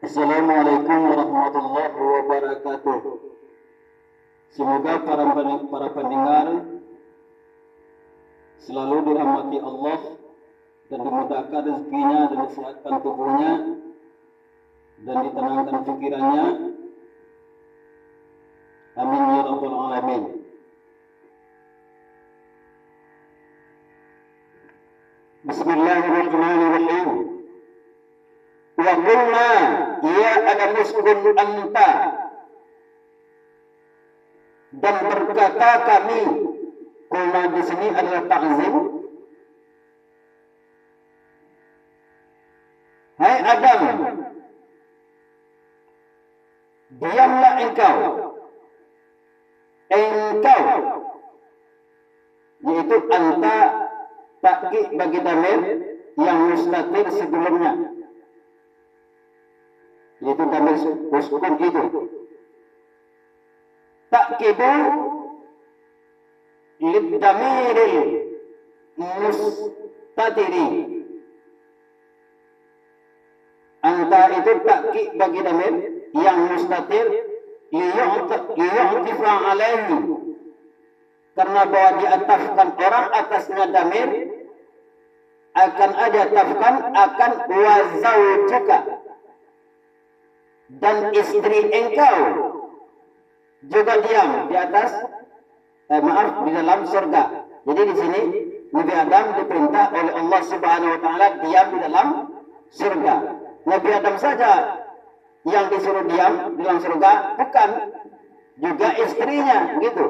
Assalamualaikum warahmatullahi wabarakatuh. Semoga para pendengar selalu dirahmati Allah dan dimudahkan rezekinya dan disehatkan tubuhnya dan ditenangkan pikirannya. Amin ya rabbal alamin. Bismillahirrahmanirrahim. Wa qulna ya Adam uskun anta, dan berkata kami, qulna di sini adalah ta'zim. Hai Adam, diamlah engkau, yaitu anta takkik bagi damir yang mustatir sebelumnya, yaitu damir uskun itu. Takkibu lid damiril mustatiri, anta itu takkik bagi damir yang mustatir liyu'tifa alaihi, karena bahwa diatafkan orang atasnya damir, akan ada tafkan akan wa zawjuka, dan istri engkau juga diam di atas di dalam surga. Jadi di sini Nabi Adam diperintah oleh Allah Subhanahu wa taala diam di dalam surga. Nabi Adam saja yang disuruh diam di dalam surga, bukan juga istrinya, gitu.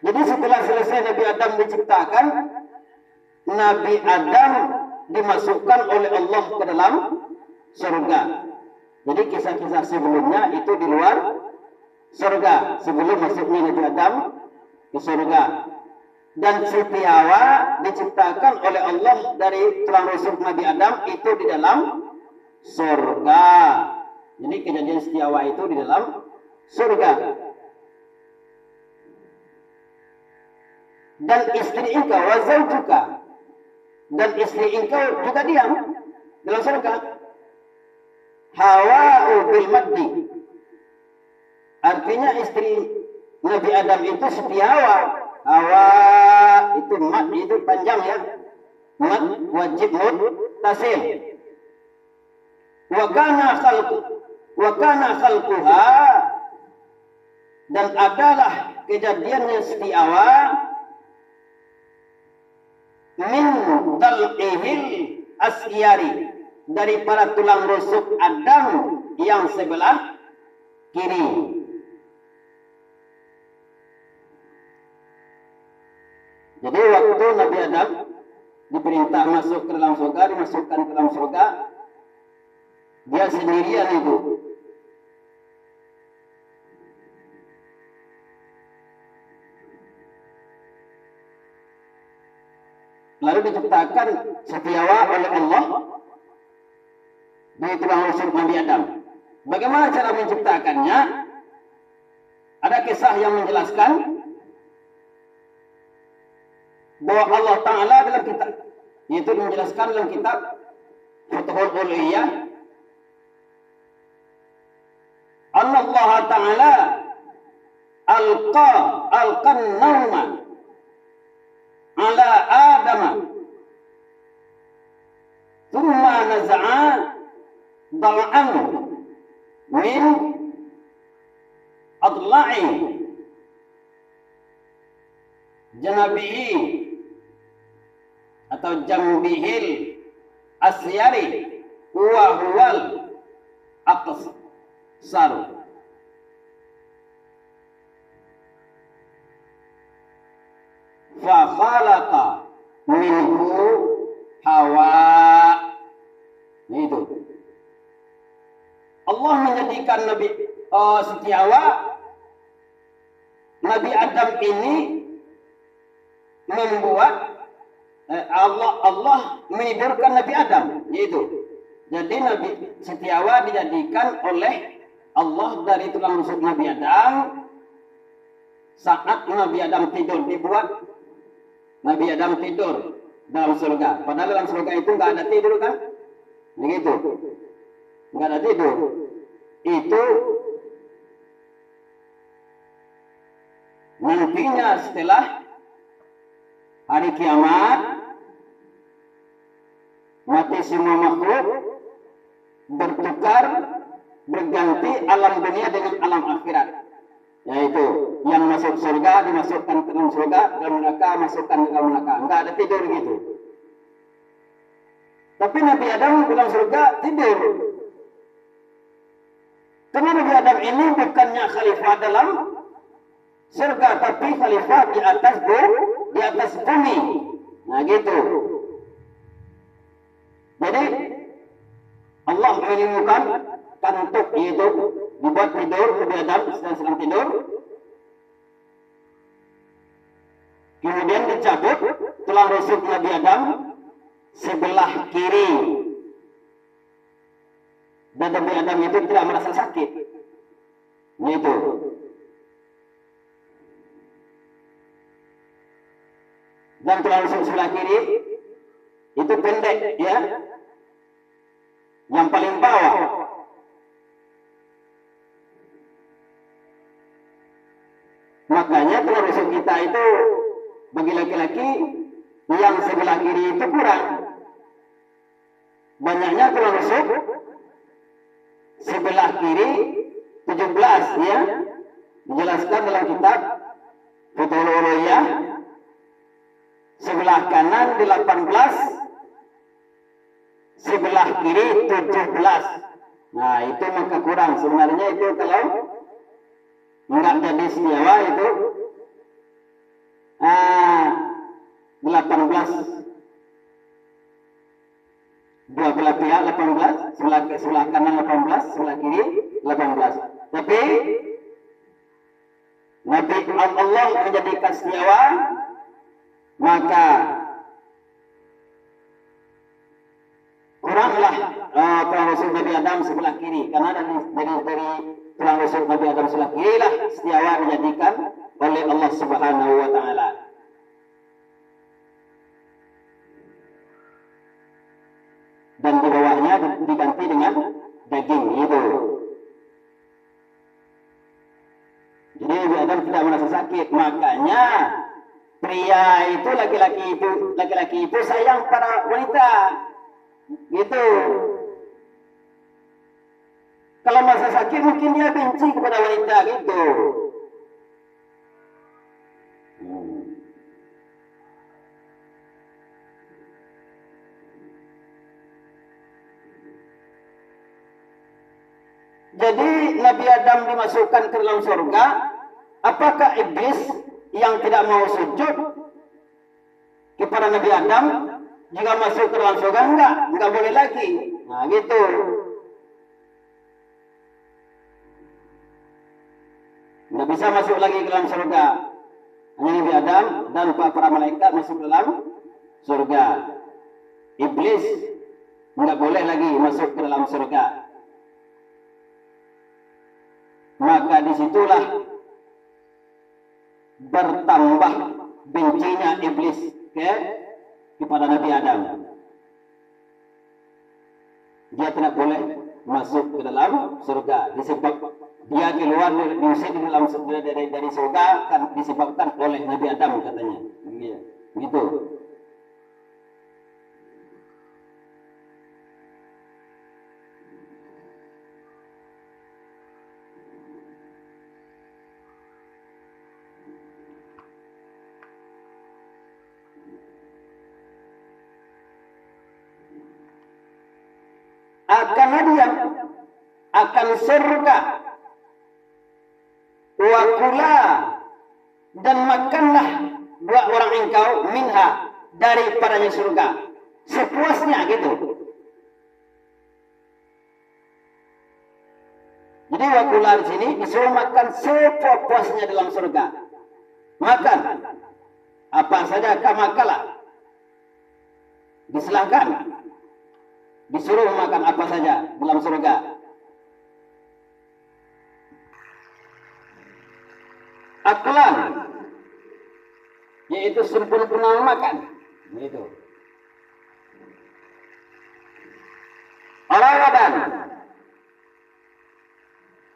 Jadi setelah selesai Nabi Adam diciptakan, Nabi Adam dimasukkan oleh Allah ke dalam surga. Jadi kisah-kisah sebelumnya itu di luar surga, sebelum masuknya Nabi Adam ke surga. Dan Siti Hawa diciptakan oleh Allah dari tulang rusuk Nabi Adam itu di dalam surga. Jadi kejadian Siti Hawa itu di dalam surga. Dan istri engkau wa zawjuka, dan istri engkau juga diam dalam surga. Hawa'u bil maddi, artinya istri Nabi Adam itu Siti Hawa. Hawa itu mad, itu panjang ya, mad wajib muttasil. Wa kana khalquha, dan adalah kejadiannya Siti Hawa min dal'ihil asyari, dari para tulang rusuk Adam yang sebelah kiri. Jadi waktu Nabi Adam diperintah masuk ke dalam surga, dimasukkan ke dalam surga, dia sendirian itu. Lalu diciptakan Siti Hawa oleh Allah di tulang rusuk Nabi Adam. Bagaimana cara menciptakannya? Ada kisah yang menjelaskan bahwa Allah Ta'ala dalam kitab, yaitu menjelaskan dalam kitab Futuhul Uluhiyah, Allah Ta'ala alqan nauma ala Adam, thumma naza'a dal'an min adla'i janabihi atau jambihil asyari wa huwal aqsaru. Fa khalaqa minhu Hawa. Itu Allah menjadikan Siti Hawa, Nabi Adam ini membuat Allah menidurkan Nabi Adam, yaitu jadi Nabi Siti Hawa dijadikan oleh Allah dari tulang rusuk Nabi Adam. Saat Nabi Adam tidur, dibuat Nabi Adam tidur, dalam surga. Padahal dalam surga itu nggak ada tidur kan? Begitu. Nggak ada tidur. Itu nantinya setelah hari kiamat, mati semua makhluk, bertukar, berganti alam dunia dengan alam akhirat. Yaitu yang masuk surga dimasukkan ke dalam surga, dalam neraka masukkan ke dalam neraka. Enggak ada tidur gitu. Tapi Nabi Adam dalam surga tidur. Karena Nabi Adam ini bukannya khalifah dalam surga, tapi khalifah di atas bumi. Nah gitu. Jadi Allah menimbulkan kantuk, yaitu dibuat tidur Nabi Adam sedang tidur. Kemudian dicabut tulang rusuk Nabi Adam sebelah kiri. Dan Nabi Adam itu tidak merasa sakit. Gitu. Dan tulang rusuk sebelah kiri itu pendek, ya. Yang paling bawah. Makanya tulang rusuk kita itu bagi laki-laki yang sebelah kiri itu kurang. Banyaknya tulang rusuk sebelah kiri 17, ya. Dijelaskan dalam kitab Futhul Uluyyah. Sebelah kanan 18, sebelah kiri 17. Nah, itu maka kurang. Sebenarnya itu kalau enggak jadi setiawa itu 18. Dua belah pihak 18, sebelah kanan 18, sebelah kiri 18. Tapi Nabi Allah menjadikan setiawa, maka kuranglah tulang rusuk Nabi Adam sebelah kiri, karena dari tulang rusuk Nabi Adam sebelah kiri lah setiawa dijadikan oleh Allah Subhanahu wa Ta'ala. Dan di bawahnya diganti dengan daging itu. Jadi Nabi Adam tidak merasa sakit, makanya pria itu laki-laki itu sayang pada wanita. Gitu. Kalau masa sakit mungkin dia benci kepada wanita gitu. Jadi Nabi Adam dimasukkan ke dalam surga. Apakah iblis yang tidak mau sujud kepada Nabi Adam jika masuk ke dalam surga? Enggak boleh lagi. Nah gitu. Enggak bisa masuk lagi ke dalam surga. Hanya Nabi Adam dan para malaikat masuk ke dalam surga. Iblis enggak boleh lagi masuk ke dalam surga. Maka disitulah bertambah bencinya iblis kepada Nabi Adam. Dia tidak boleh masuk ke dalam surga disebab dia keluar diusir dari surga kan disebabkan oleh Nabi Adam katanya. Gitu. Akan hadiah, akan surga, wakula, dan makanlah dua orang engkau minha daripadanya surga sepuasnya gitu. Jadi wakula di sini disuruh makan sepuasnya dalam surga. Makan apa saja kau makanlah, disilahkan. Disuruh makan apa saja dalam surga. Aklan, yaitu sempurna makan. Itu Rawadan,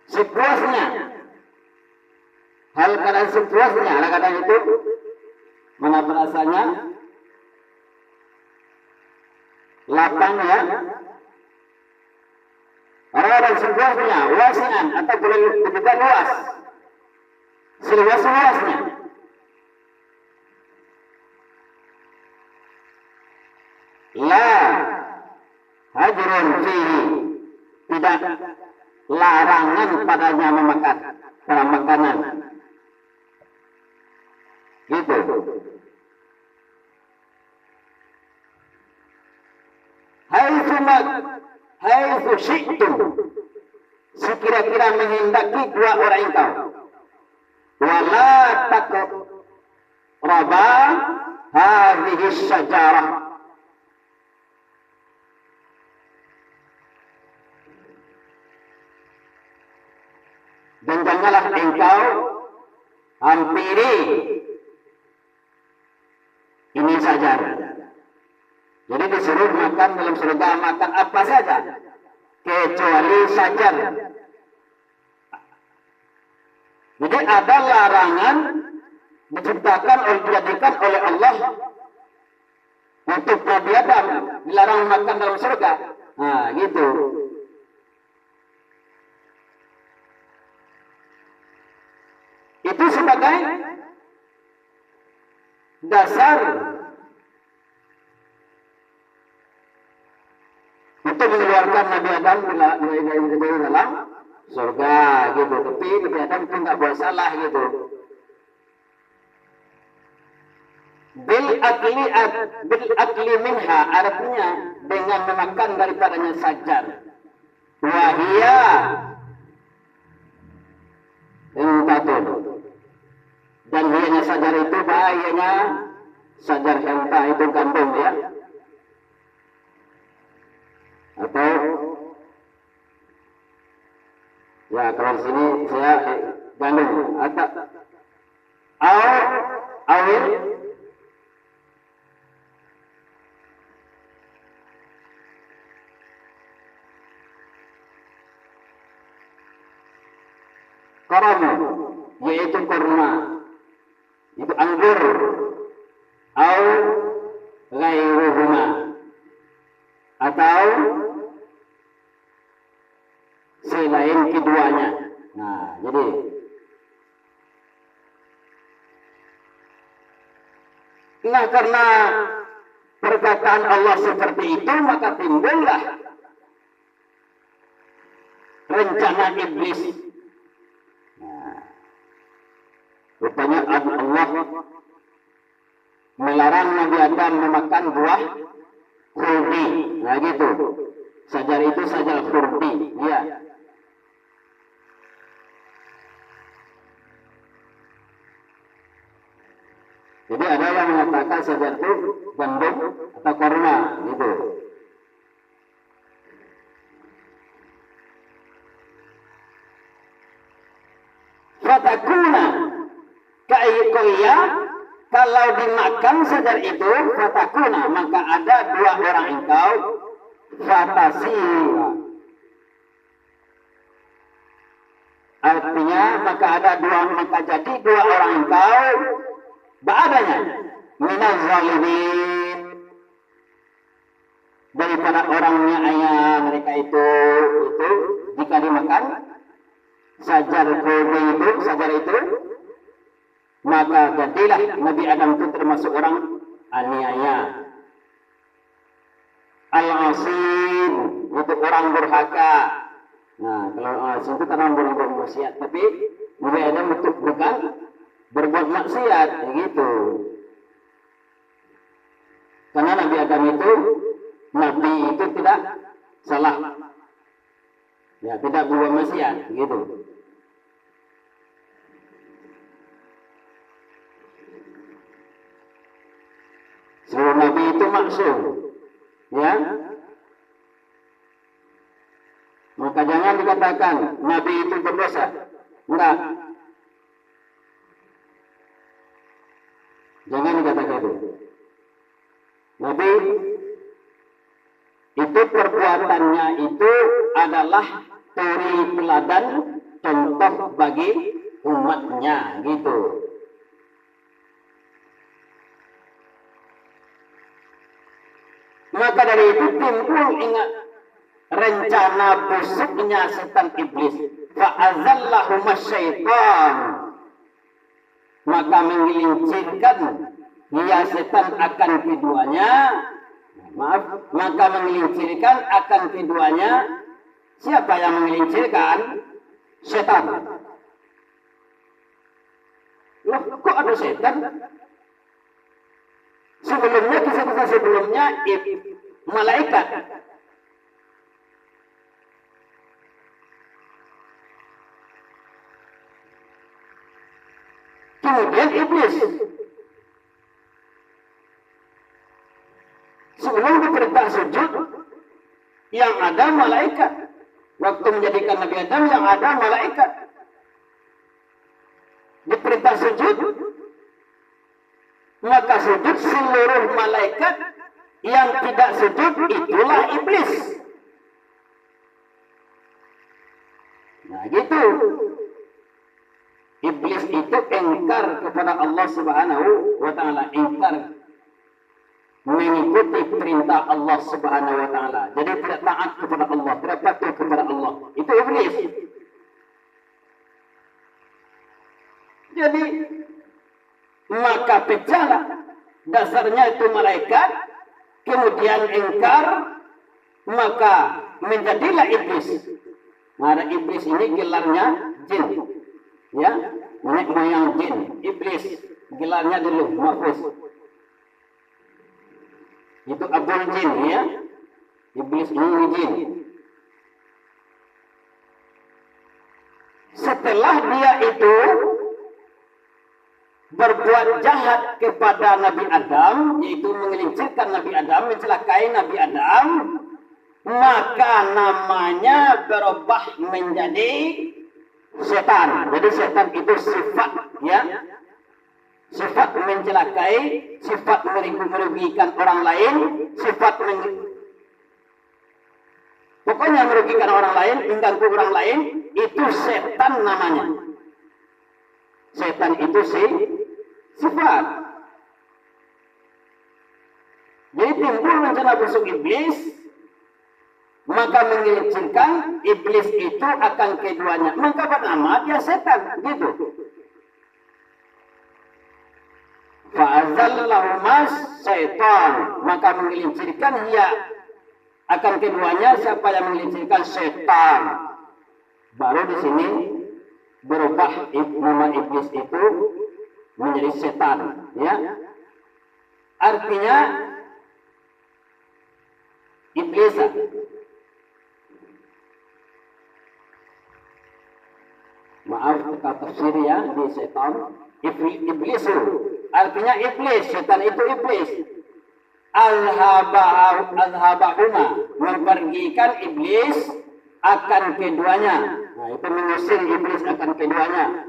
sepuasnya, hal keadaan sepuasnya, kadang itu mana perasanya lapang ya, rawadan sepuasnya, wasian atau boleh juga luas, seluas-luasnya. La hajrun fihi, tidak larangan padanya memakan dalam makanan. Gitu. Haitsu syi'tum, sekira-kira menghendaki dua orang engkau. Wala taqraba hadhihi syajarah, dan janganlah engkau hampiri ini saja. Jadi disuruh makan dalam surga, makan apa saja kecuali sajar. Jadi ada larangan diciptakan oleh, dijadikan oleh Allah untuk Nabi Adam, dilarang makan dalam surga. Nah, gitu. Itu sebagai dasar untuk mengeluarkan Nabi Adam dari dalam surga, gitu. Tapi Nabi Adam itu nggak buat salah, gitu. Bil akli minha, artinya dengan memakan daripadanya sajar. Wahia entatun, dan hianya sajar itu bahayanya sajar henta itu kandung ya, atau ya kalau di sini saya gandum atau awir karamu, yaitu kurma, itu anggur, au ghairuhuma, atau selain keduanya. Nah, jadi karena perkataan Allah seperti itu, maka timbullah rencana iblis. Rupanya Allah melarang Nabi Adam memakan buah khurdi. Nah gitu. Sajar itu sajar khurdi. Ya. Jadi ada yang mengatakan sajar itu gandum atau kurma. Gitu. Fatakuna Kaikoya, kalau dimakan sajar itu, fatakuna, maka ada dua orang engkau, fatasiwa. Artinya, maka ada dua, maka jadi dua orang engkau, ba'adanya, minaz zalimin, daripada orangnya ayah mereka itu, jika dimakan, sajar itu, maka jadilah Nabi Adam itu termasuk orang aniaya, al-asim, itu orang durhaka. Nah, kalau al-asim itu karena berbuat maksiat, tapi Nabi Adam itu bukan berbuat maksiat, gitu. Karena Nabi Adam itu, Nabi itu tidak salah, ya tidak berbuat maksiat, gitu. Seluruh Nabi itu maksum, ya. Maka jangan dikatakan Nabi itu berdosa, enggak. Jangan dikatakan itu. Nabi itu perbuatan perbuatannya itu adalah turi teladan contoh bagi umatnya gitu. Maka dari itu timbul ingat rencana busuknya setan iblis. Fa'azallahuma syaitan. Maka menggelincirkan dia setan akan keduanya. Maka menggelincirkan akan keduanya. Siapa yang menggelincirkan? Setan. Loh, kok ada setan? Sebelumnya, kisah-kisah sebelumnya, malaikat. Kemudian iblis. Sebelum diperintah sujud, yang ada malaikat. Waktu menjadikan Nabi Adam, yang ada malaikat. Diperintah sujud, maka sujud seluruh malaikat. Yang tidak sujud, itulah iblis. Nah gitu. Iblis itu engkar kepada Allah Subhanahu wa ta'ala. Engkar mengikuti perintah Allah Subhanahu wa ta'ala. Jadi tidak taat kepada Allah, tidak patuh kepada Allah. Itu iblis. Jadi maka pecahlah. Dasarnya itu malaikat, kemudian engkar, maka menjadilah iblis. Nah, iblis ini gelarnya jin. Ya, nenek moyang jin, iblis, gelarnya dulu mahfuz. Itu abul jin, ya. Iblis ini jin. Setelah dia itu berbuat jahat kepada Nabi Adam, yaitu menggelincirkan Nabi Adam, mencelakai Nabi Adam, maka namanya berubah menjadi setan. Jadi setan itu sifat, ya, sifat mencelakai, sifat merugikan orang lain, sifat pokoknya merugikan orang lain, mengganggu orang lain, itu setan namanya. Setan itu sifat. Jadi timbul rencana busuk iblis, maka menggelincirkan iblis itu akan keduanya. Maka bernama dia setan, gitu. Fa'azallahumas syaitan, maka menggelincirkan dia akan keduanya. Siapa yang menggelincirkan? Setan. Baru di sini berubah nama iblis itu menjadi setan, ya. Artinya iblis. Maaf kata tafsir ya di setan. Iblis artinya iblis, setan itu iblis. Azhabahuma, mempergikan iblis akan keduanya. Nah, itu mengusir iblis akan keduanya.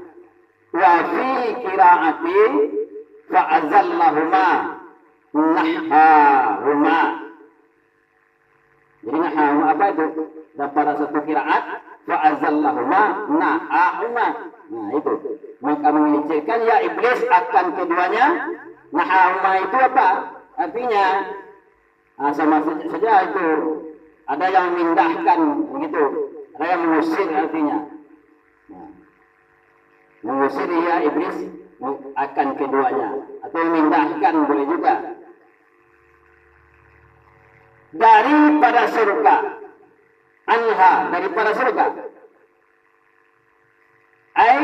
Wa fi qiraati fa'azallahuma nahahuma. Jadi nahahuma apa itu? Dan pada satu qiraat fa'azallahuma nahahuma. Nah, itu. Maka menggelincirkan ya iblis akan keduanya. Nahahuma itu apa? Artinya sama saja itu. Ada yang memindahkan begitu. Ada yang mengusir artinya. Nah, mengusir ya iblis akan keduanya. Atau memindahkan boleh juga. Daripada surga. Anha, daripada surga. Ai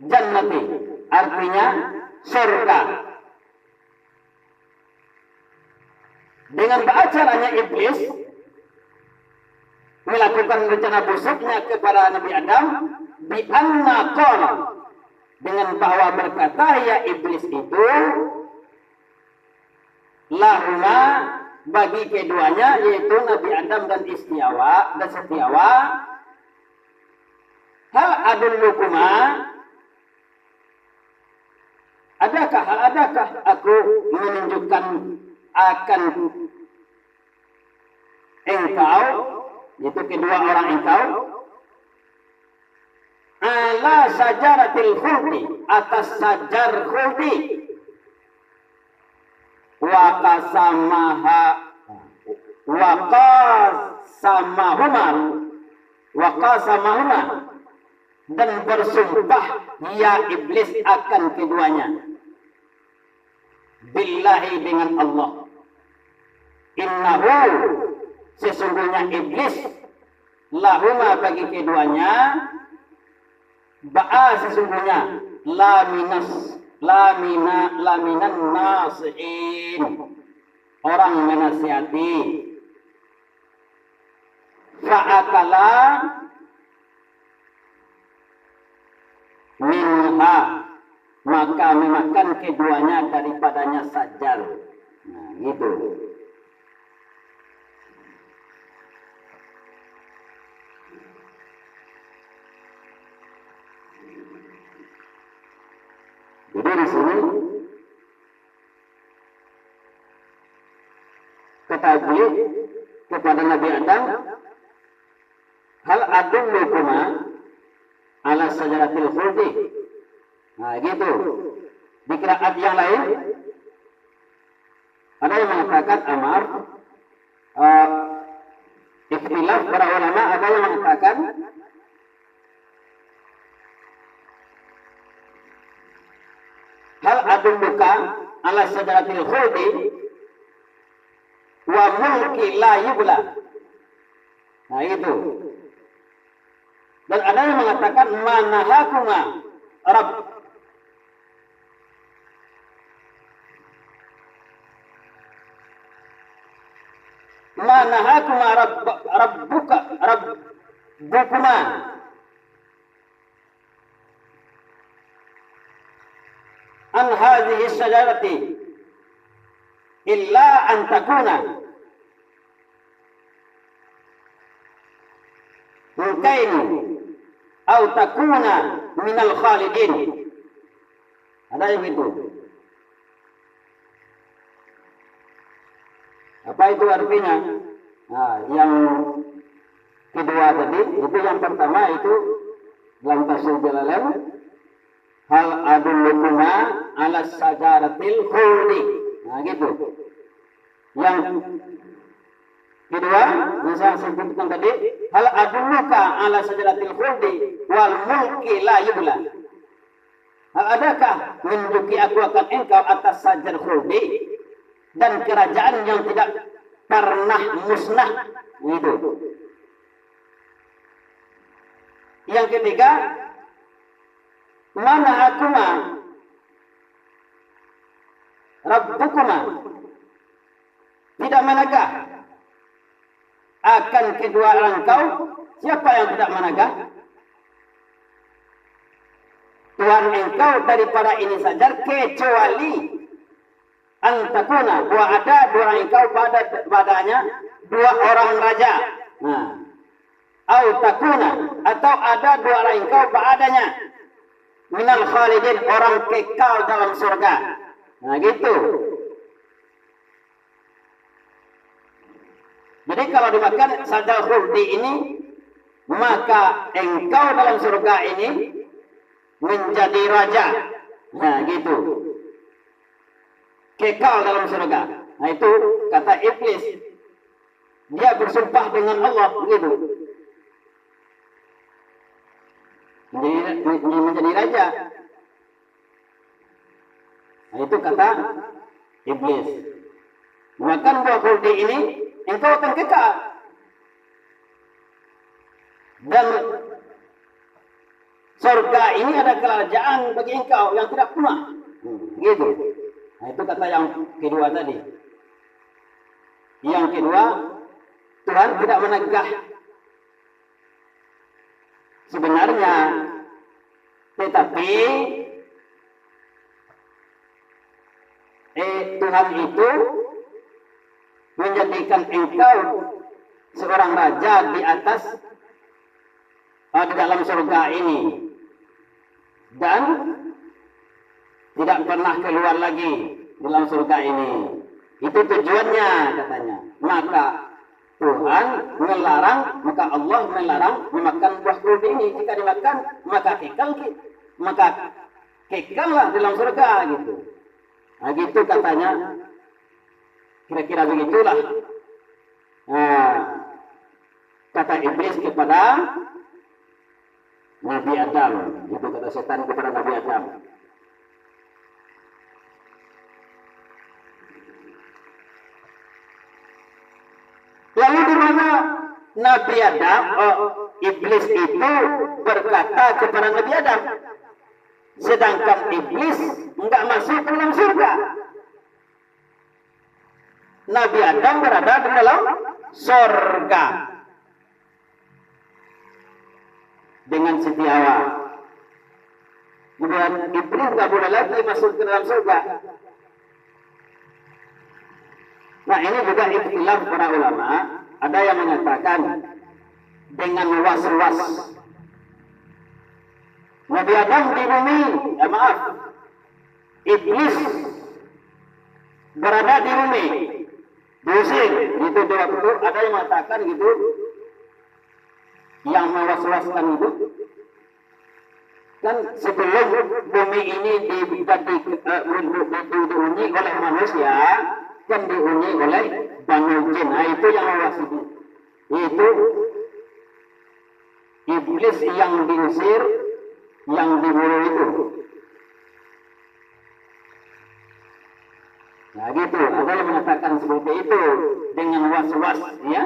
jannati, artinya surga. Dengan beracaranya iblis melakukan rencana busuknya kepada Nabi Adam, bi anna qala, dengan bahwa berkata ya iblis itu lahuma, bagi keduanya, yaitu Nabi Adam dan Istiawa dan Setiawa, hal adullukuma, adakah aku menunjukkan akan engkau, itu kedua orang engkau, ala sajaratil khuldi, atas sajar khuldi, wa qasamahuma, dan bersumpah ya iblis akan keduanya, billahi dengan Allah, innahu sesungguhnya iblis, lahuma bagi keduanya, sesungguhnya laminan nasihin, orang menasihati, fa'akala minha, maka memakan keduanya daripadanya sajar. Nah, gitu. Jadi di sini kata iblis kepada Nabi Adam, hal adullukuma ala sajaratil khuldi. Nah, gitu. Di qiraat yang lain ada yang mengatakan amar, ikhtilaf para ulama, ada yang mengatakan hal adulluka ala sajaratil khuldi wa mulki la yubla. Nah, itu. Dan ada yang mengatakan manahakuma rabbukuma an hadhihi syajarati illa an takuna mungkain au takuna minal khalidin. Ada yang itu. Apa itu artinya? Nah, yang kedua tadi, itu yang pertama itu dalam tafsir Jalalain, hal adullukuma ala sajaratil khuldi. Nah, gitu. Yang kedua, yang saya sebutkan tadi, hal adulluka ala sajaratil khuldi wal mulki la yubla. Hal adakah menunjuki aku akan engkau atas sajar khuldi dan kerajaan yang tidak pernah musnah. Itu. Yang ketiga, mana akuma rabbukuma, tidak manakah akan kedua engkau, siapa yang tidak manakah Tuhan engkau daripada ini saja, kecuali antakuna, bahwa ada dua engkau padanya dua orang raja. Nah, au takuna, atau ada dua orang engkau padanya minal khalidin, orang kekal dalam surga. Nah, gitu. Jadi kalau dimakan sajal khuldi ini, maka engkau dalam surga ini menjadi raja. Nah, gitu. Kekal dalam surga. Nah, itu kata iblis. Dia bersumpah dengan Allah, gitu. Menjadi raja. Nah, itu kata iblis. Makan buah khuldi ini, engkau akan kekal. Dan surga ini ada kerajaan bagi engkau yang tidak punah. Gitu. Nah, itu kata yang kedua tadi. Yang kedua, Tuhan tidak menegah sebenarnya, tetapi Tuhan itu menjadikan engkau seorang raja di atas, di dalam surga ini, dan tidak pernah keluar lagi dalam surga ini. Itu tujuannya, katanya. Maka Tuhan melarang, maka Allah melarang memakan buah kuldi ini. Jika dimakan, maka kekallah dalam surga gitu. Nah, gitu katanya. Kira-kira begitulah. Nah, kata iblis kepada Nabi Adam. Itu kata setan kepada Nabi Adam. Lalu di mana Nabi Adam, iblis itu berkata kepada Nabi Adam, sedangkan iblis enggak masuk ke dalam surga. Nabi Adam berada di dalam surga dengan Siti Hawa. Kemudian iblis enggak boleh lagi masuk ke dalam surga. Nah, ini juga ikhtilaf para ulama. Ada yang mengatakan dengan was-was. Nabi Adam di bumi, iblis berada di bumi, diusir. Itu waktu ada yang mengatakan gitu, yang mewas-waskan itu. Kan sebelum bumi ini dihuni oleh manusia, kan dihuni oleh Banu Jin. Nah, itu yang mewasi. Itu iblis yang diusir, yang dibunuh itu. Nah, gitu. Ada yang mengatakan seperti itu dengan was-was, ya.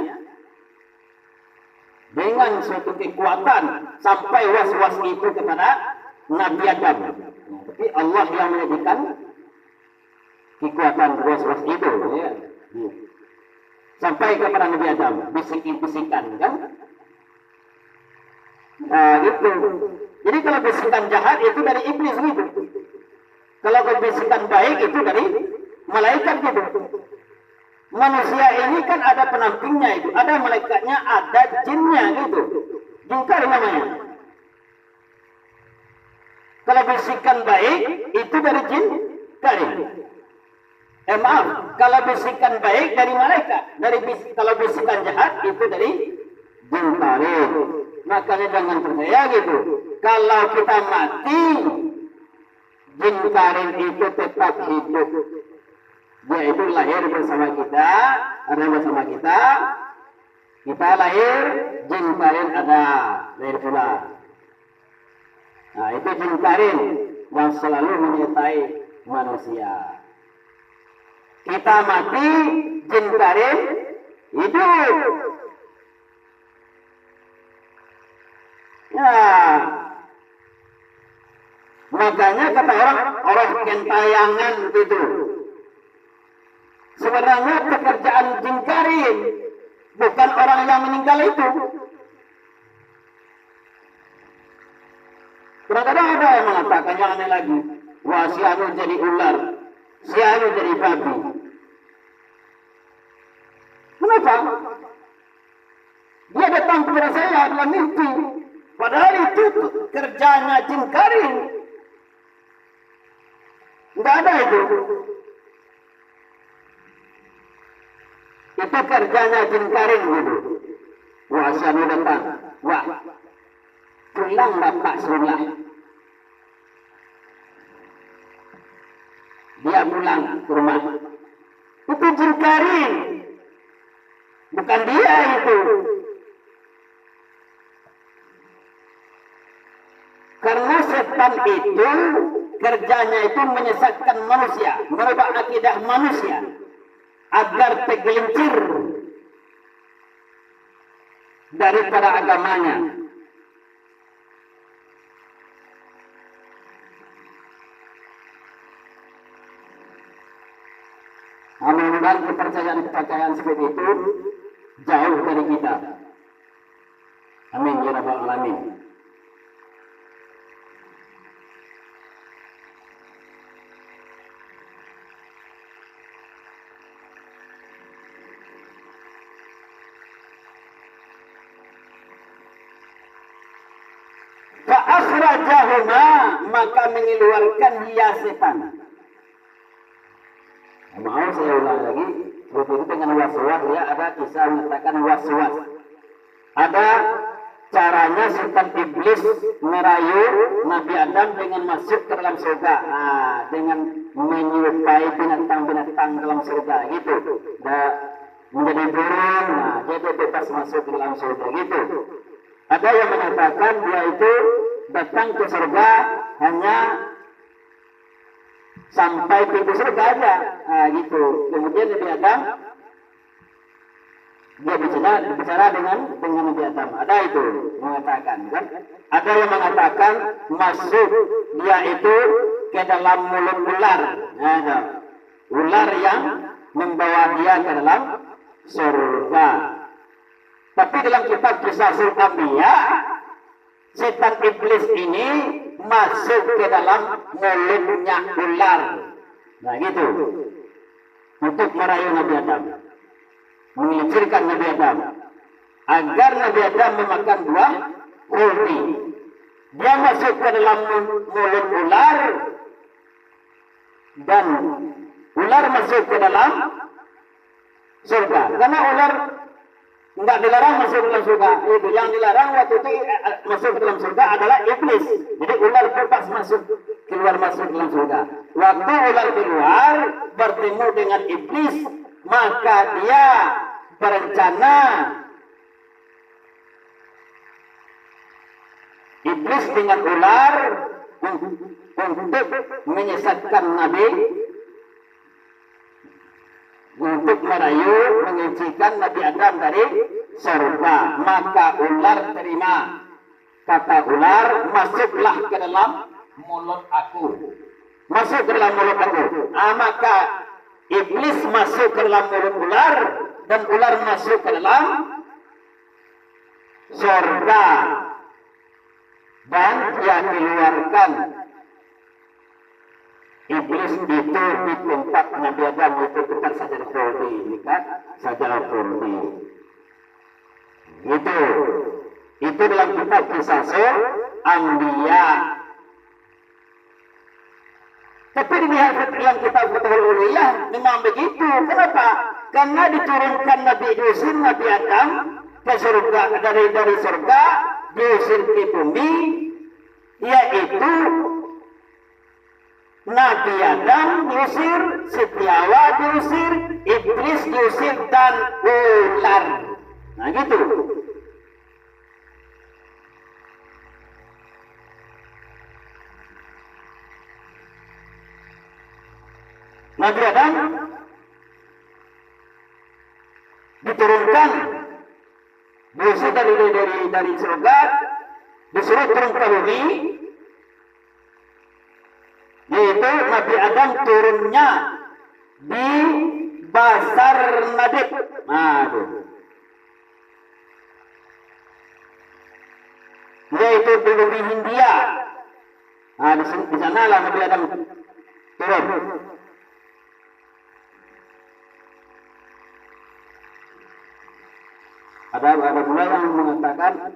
Dengan suatu kekuatan sampai was-was itu kepada Nabi Adam. Tapi Allah yang menjadikan kekuatan was-was itu, ya. Sampai kepada Nabi Adam, bisikan kan? Nah, gitu. Jadi kalau bisikan jahat itu dari iblis gitu. Kalau bisikan baik itu dari malaikat gitu. Manusia ini kan ada penampingnya itu, ada malaikatnya, ada jinnya gitu. Jingkar namanya. Kalau bisikan baik itu dari jin kari. Maaf, kalau bisikan baik dari malaikat, kalau bisikan jahat itu dari jin kari. Makanya jangan percaya gitu. Kalau kita mati, jin karin itu tetap hidup. Dia itu lahir bersama kita, ada bersama kita. Kita lahir, jin karin ada, lahir pula. Nah, itu jin karin yang selalu menyertai manusia. Kita mati, jin karin hidup. Ya, makanya kata orang gentayangan gitu. Sebenarnya pekerjaan jin karin bukan orang yang meninggal itu. Kadang-kadang ada yang mengatakan yang aneh lagi, wah si anu jadi ular, si anu jadi babi. Kenapa? Dia datang kepada saya dalam mimpi. Padahal itu kerjanya jin karin. Tidak ada itu. Itu kerjanya jin karin gitu. Wah, siapa datang? Wah, pulang bapak sulah. Dia pulang ke rumah. Itu jin karin. Bukan dia itu. Karena setan itu kerjanya itu menyesatkan manusia, merubah akidah manusia agar tergelincir daripada agamanya. Mudah-mudahan kepercayaan seperti itu jauh dari kita. Amin ya rabbal alamin. Fa'akhrajahuma, maka mengeluarkan dia setan. Maaf saya ulang lagi. Itu dengan was-was ya, ada kisah mengatakan was-was. Ada caranya setan iblis merayu Nabi Adam dengan masuk ke dalam surga. Nah, dengan menyerupai binatang-binatang dalam surga gitu. Menjadi burung, nah jadi bebas masuk ke dalam surga gitu. Ada yang mengatakan dia itu datang ke surga hanya sampai pintu surga aja, nah gitu. Kemudian Nabi Adam dia bicara dengan Nabi Adam. Ada itu mengatakan kan? Ada yang mengatakan masuk dia itu ke dalam mulut ular. Nah, ular yang membawa dia ke dalam surga. Tapi dalam kitab Kisah Sul-Anbiya, setan iblis ini masuk ke dalam mulutnya ular. Nah gitu. Untuk merayu Nabi Adam, mengelicirkan Nabi Adam, agar Nabi Adam memakan buah khuldi. Dia masuk ke dalam mulut ular, dan ular masuk ke dalam surga. Karena ular enggak dilarang masuk ke dalam surga. Itu yang dilarang waktu itu masuk ke dalam surga adalah iblis. Jadi ular bebas masuk keluar masuk dalam surga. Waktu ular keluar bertemu dengan iblis, maka dia berencana, iblis dengan ular untuk menyesatkan Nabi, untuk merayu mengizinkan Nabi Adam dari surga. Maka ular terima. Kata ular, masuklah ke dalam mulut aku. Masuk ke dalam mulut aku. Maka iblis masuk ke dalam mulut ular, dan ular masuk ke dalam surga. Dan dia keluarkan iblis itu di tempat Nabi Adam, itu tempat sajadah khuldi, kan? Sajadah khuldi. Itu dalam kitab Kisah Sul-Anbiya. Tapi dilihat dalam kitab Futhul Uliyah memang begitu. Kenapa? Karena diturunkan Nabi diusir Nabi Adam ke surga, dari surga diusir ke bumi, yaitu Nabi Adam diusir, Setiawa diusir, iblis diusir, dan ular. Nah gitu. Nabi Adam diturunkan, diusir dari surga, disuruh turun ke bumi. Yaitu Nabi Adam turunnya di Basar Nadib. Yaitu di bumi Hindia. Nah, di sanalah Nabi Adam turun. Ada pula yang mengatakan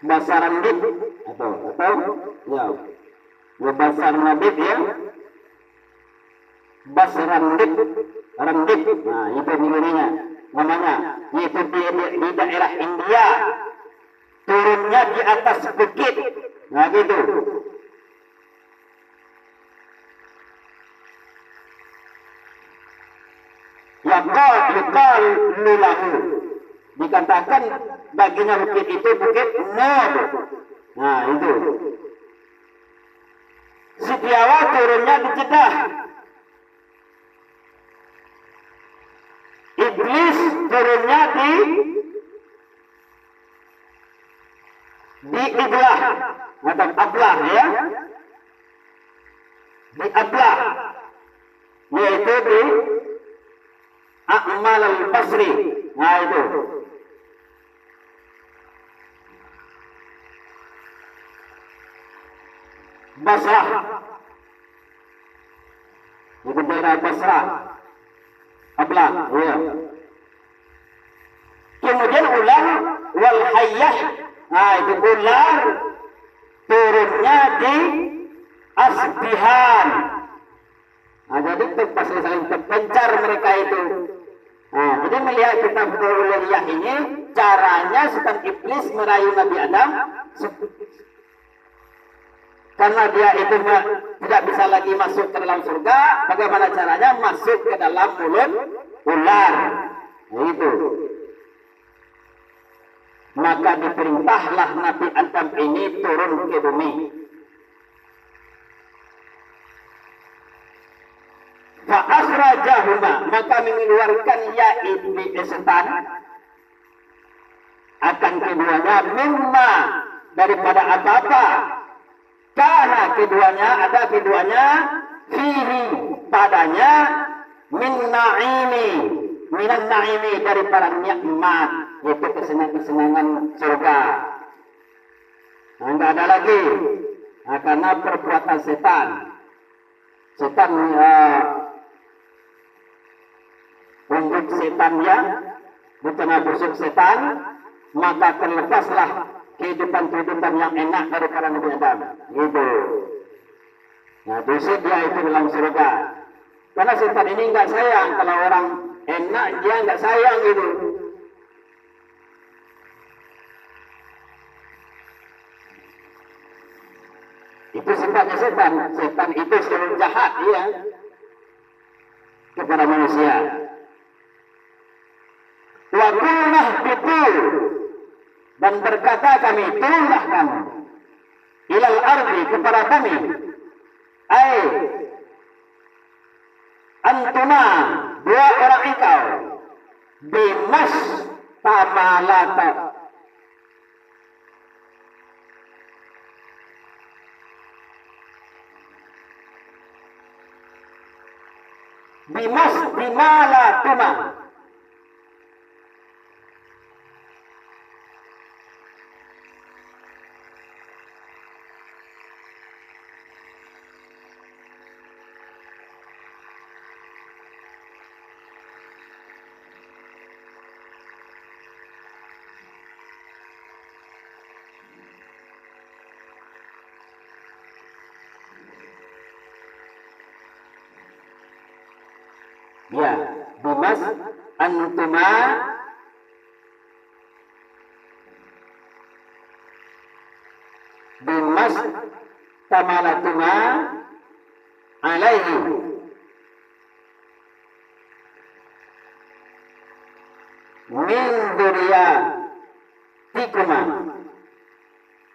Basarandib atau ya Basarandib ya, Basarandib, Randib. Nah itu negerinya, namanya yaitu di daerah India, turunnya di atas bukit. Nah gitu. Yaqal lulahu, dikatakan baginya bukit itu bukit Nur. Nah itu. Setiawa turunnya di Jeddah. Iblis turunnya di Iblah atau Ablah ya. Di Ablah, yaitu di A'mal al-Basri. Nah itu. Basrah. Itu daerah Basrah. Ablah, ya. Kemudian ular wal hayyah. Nah itu ular turunnya di Asbihan. Nah, jadi pasti saling terpencar mereka itu. Nah, jadi melihat kitab Uluhiyah ini, caranya setan iblis merayu Nabi Adam karena dia itu tidak bisa lagi masuk ke dalam surga. Bagaimana caranya? Masuk ke dalam mulut ular. Nah, itu. Maka diperintahlah Nabi Adam ini turun ke bumi. Fa'akhrajahuma, maka mengeluarkan ya iblis setan akan keduanya mimma, daripada apa-apa, karena keduanya fihi, padanya min minan na'imi, daripada nikmat, yaitu kesenangan surga. Nah, enggak ada lagi. Nah, karena perbuatan setan untuk setannya, bukan busuk setan, maka terlepaslah kehidupan yang enak daripada Nabi Adam. Gitu. Nah, busuk dia itu dalam surga. Karena setan ini enggak sayang kalau orang enak, dia enggak sayang gitu. Itu sifatnya setan. Setan itu selalu jahat, ya, kepada manusia. Wa qulnah bitul, dan berkata kami, turunlah kamu ilal ardi, kepada kami, ai antuma, dua orang engkau, bimas tamalata, bimalatuma, ya, bimas antuma, bimas tamalatuma alaihi, min dzurriyyatikuma,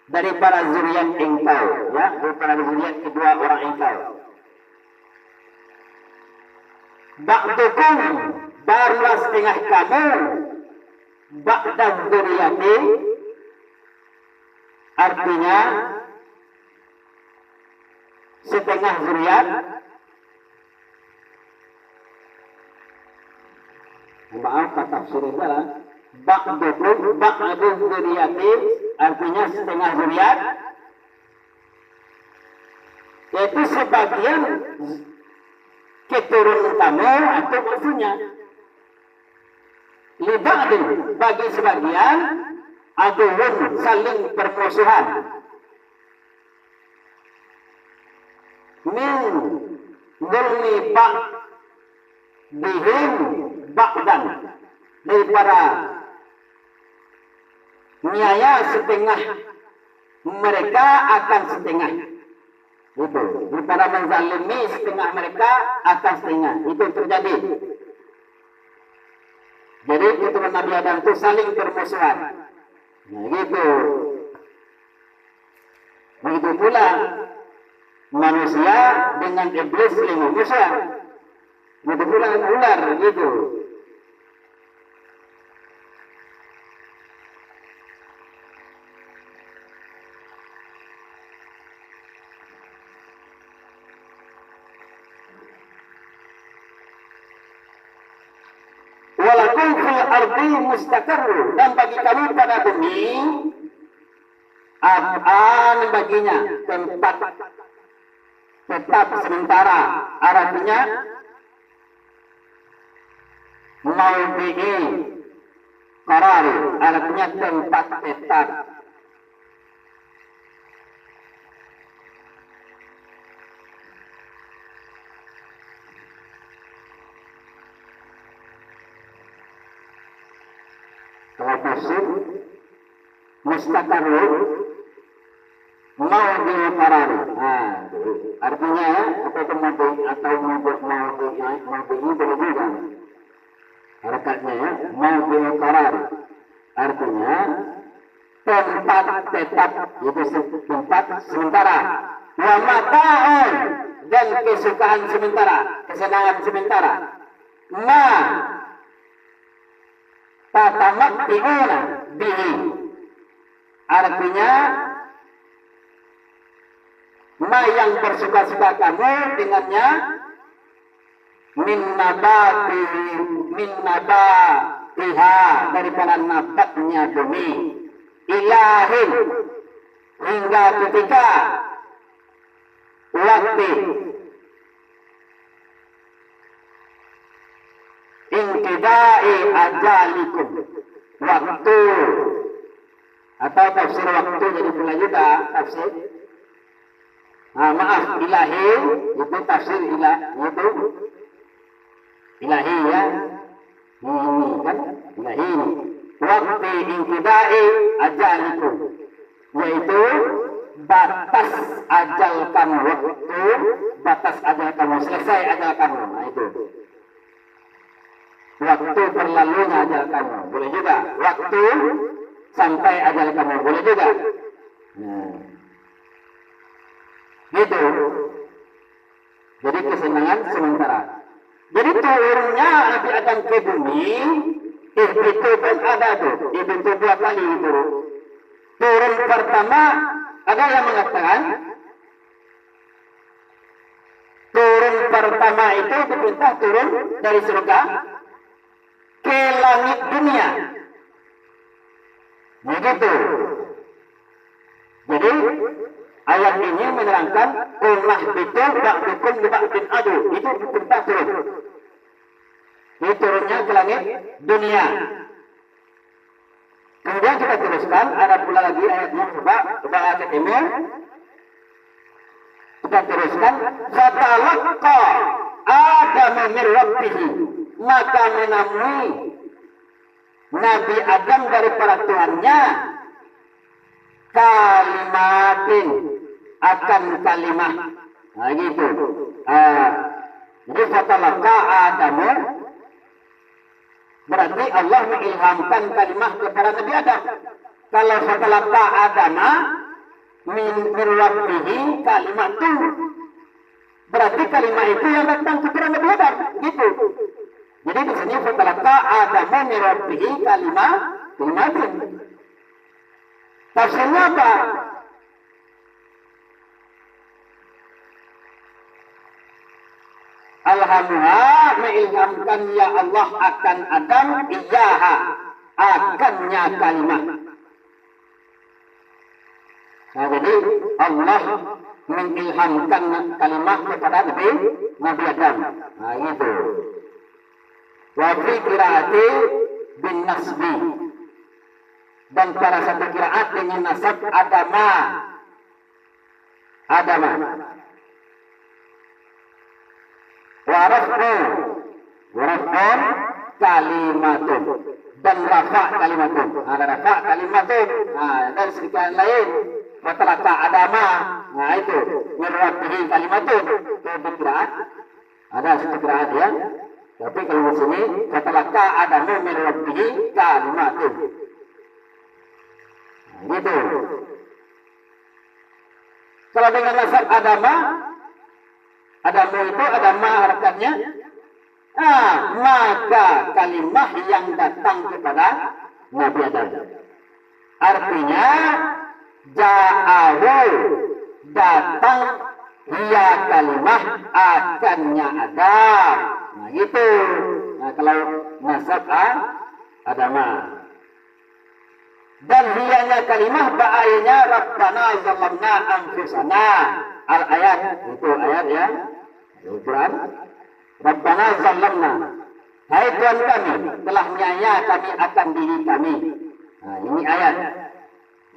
dari para zuriat engkau, ya, dari para zuriat kedua orang engkau. Ba'dukum, barulah setengah kamu, ba'da dzurriyyati, artinya setengah zuriat. Maaf, kata tafsir adalah ba'dukum, ba'du dzurriyyati, artinya setengah zuriat, yaitu sebagian keturunan kamu, atau maksudnya liba'din, bagi sebagian, aduhun, saling permusuhan, min zulmi ba'dihim ba'dan, daripada niaya setengah mereka akan setengah. Itu, daripada menzalimi setengah mereka akan setengah. Itu terjadi. Jadi keturunan Nabi Adam itu saling bermusuhan. Nah, gitu. Begitu pula manusia dengan iblis saling bermusuhan. Begitu pula ular, gitu. Walakum fil ardi mustaqarru, dan bagi kami pada bumi akan baginya tempat tetap sementara, artinya maudi'i qarar, artinya tempat tetap. nasib mustaqarrun maudi qarari. Artinya apa itu maudi atau maudi ini berbeda. Harakatnya ya, maudi qarari. Artinya tempat tetap, itu tempat sementara. Wa mata'un, dan kesukaan sementara, kesenangan sementara. Ma tatamatti'una bihi. Artinya ma yang bersuka-suka kamu dengannya min nabatiha daripada nabatnya bumi ilahin hingga ketika waktu inqidai ajalikum, waktu atau tafsir waktu jadi pula juga tafsir ilahi itu tafsir itu ilahi ya ini kan ilahi ini waktu inqidai ajalikum, yaitu batas ajal kamu, waktu batas ajal kamu, selesai ajal kamu. Nah itu waktu berlalunya ajal kamu, boleh juga waktu sampai ajal kamu, boleh juga. Nah gitu. Jadi kesenangan sementara. Jadi turunnya Nabi Adam ke bumi itu kan ada tuh, itu dua kali turun. Turun pertama ada yang mengatakan turun pertama itu diperintah turun dari surga ke langit dunia. Begitu. Jadi ayat ini menerangkan ummah itu ba'dukum li ba'din adu. Itu diperintah turun. Ini turunnya ke langit dunia. Kemudian kita teruskan, ada pula lagi ayatnya coba ayat ini. Kita teruskan, fatalaqqa Adam min rabbih, maka menemui Nabi Adam dari para Tuhannya kalimatin, akan kalimah. Nah gitu. Jadi fatalaqqa Adam berarti Allah mengilhamkan kalimah kepada Nabi Adam. Kalau fatalaqqa Adam min rabbih kalimatun, berarti kalimat itu yang datang kepada Nabi Adam. Gitu. Jadi di sini fatalaqqa Adam min rabbih kalimatun. Tafsirnya apa? Alhamdulillah mengilhamkan ya Allah akan Adam iyaha, akannya kalimat. Nah, jadi Allah mengilhamkan kalimat kepada Nabi Adam. Nah itu. Wa fi qiraati bin nasbi, dan pada satu qiraat dengan nasab Adama. Waraf'un kalimatun, dan rafa kalimatun. Ada rafa kalimatun. Dan sedikit lain fatalaqqa Adama. Nah itu min rabbih kalimatun. Itu qiraat. Ada satu qiraat ya. Tapi kalau di sini fatalaqqa Adama min rabbih kalimatun. Gitu. Kalau dengan nasab Adama itu Adama harakatnya, maka kalimah yang datang kepada Nabi Adam. Artinya ja'ahu, datang dia kalimah akannya Adam. Nah itu. Nah kalau nasab Adama. Dan dianya kalimah ba'aynya Rabbana zalamna anfusana. Al-ayat, itu ayat ya Al-Quran. Rabbana zalamna, hai Tuhan kami, telah nyaya kami akan diri kami. Nah ini ayat.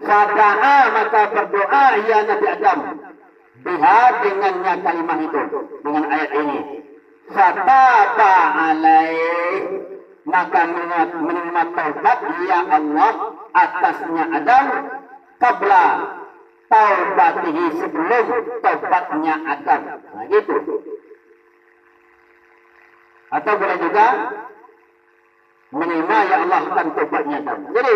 Fada'a, maka berdoa ya Nabi Adam biha, dengannya kalimah itu, dengan ayat ini. Fataba alaih, maka menerima taubat ya Allah atasnya Adam qabla taubatihi, sebelum taubatnya Adam. Nah gitu. Atau boleh juga menerima ya Allah akan taubatnya Adam. Jadi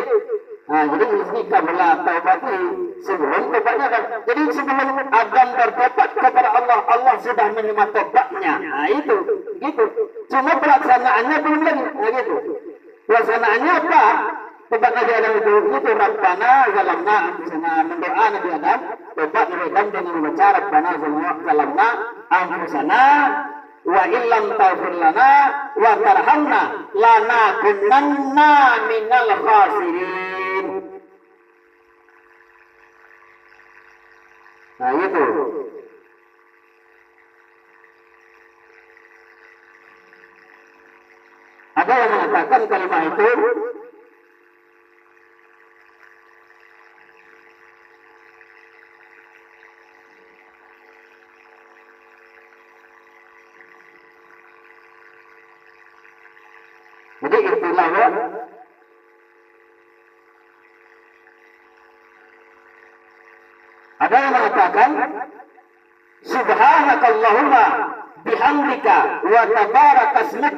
ini qabla taubatihi, sebelum taubatnya Adam. Jadi sebelum Adam bertobat kepada Allah, Allah sudah menerima taubatnya. Nah itu, gitu. Cuma pelaksanaannya belum lagi. Nah gitu. Pelaksanaannya apa? Tobat Nabi Adam itu Rabbana zalamna anfusana, mendoa Nabi Adam, tobat Nabi Adam dengan membaca Rabbana zalamna anfusana wa illam taghfir lana wa tarhamna lanakunanna minal khasirin. Nah itu. Ada yang mengatakan kalimat itu jadi istilahnya ada yang mengatakan subhanakallahumma bihamdika wa tabarakasmuk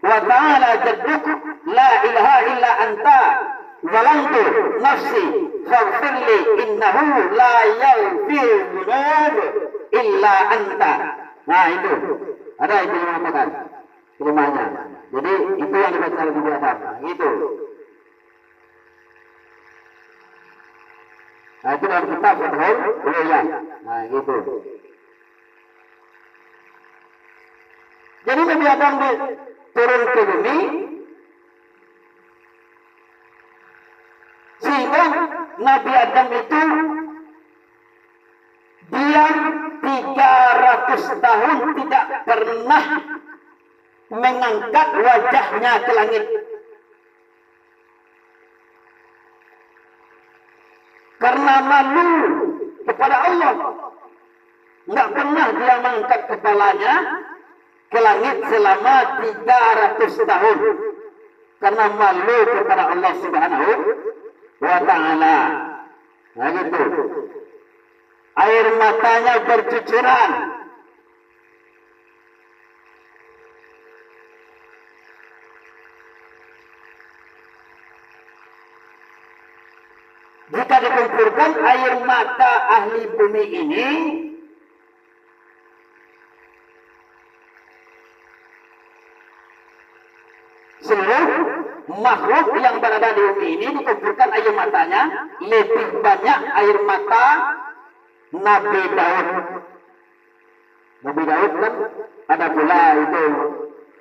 wa ta'ala jadduk la ilaha illa anta zalamtu nafsi faghfirli innahu la yaghfiru dzunub illa anta. Nah itu ada itu yang mengatakan kelimanya. Jadi itu yang dibaca oleh Nabi Adam. Gitu. Nah itu dalam kitab Fathul Uluyah. Nah gitu. Jadi Nabi Adam turun ke bumi sehingga Nabi Adam itu diam 300 tahun tidak pernah mengangkat wajahnya ke langit. Karena malu kepada Allah. Tidak pernah dia mengangkat kepalanya ke langit selama 300 tahun. Karena malu kepada Allah Subhanahu wa ta'ala. Nah gitu. Air matanya bercucuran. Jika dikumpulkan air mata ahli bumi ini, seluruh makhluk yang berada di bumi ini dikumpulkan air matanya, lebih banyak air mata Nabi Daud. Nabi Daud kan ada pula itu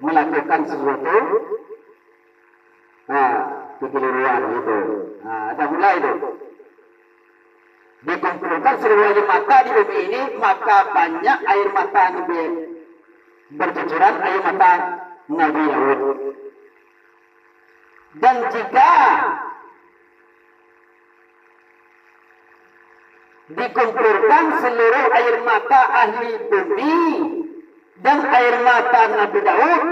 melakukan sesuatu kekeliruan itu. Ada pula itu. Dikumpulkan seluruh air mata di bumi ini, maka banyak air mata Nabi bercucuran air mata Nabi Daud. Dan jika dikumpulkan seluruh air mata ahli bumi dan air mata Nabi Daud,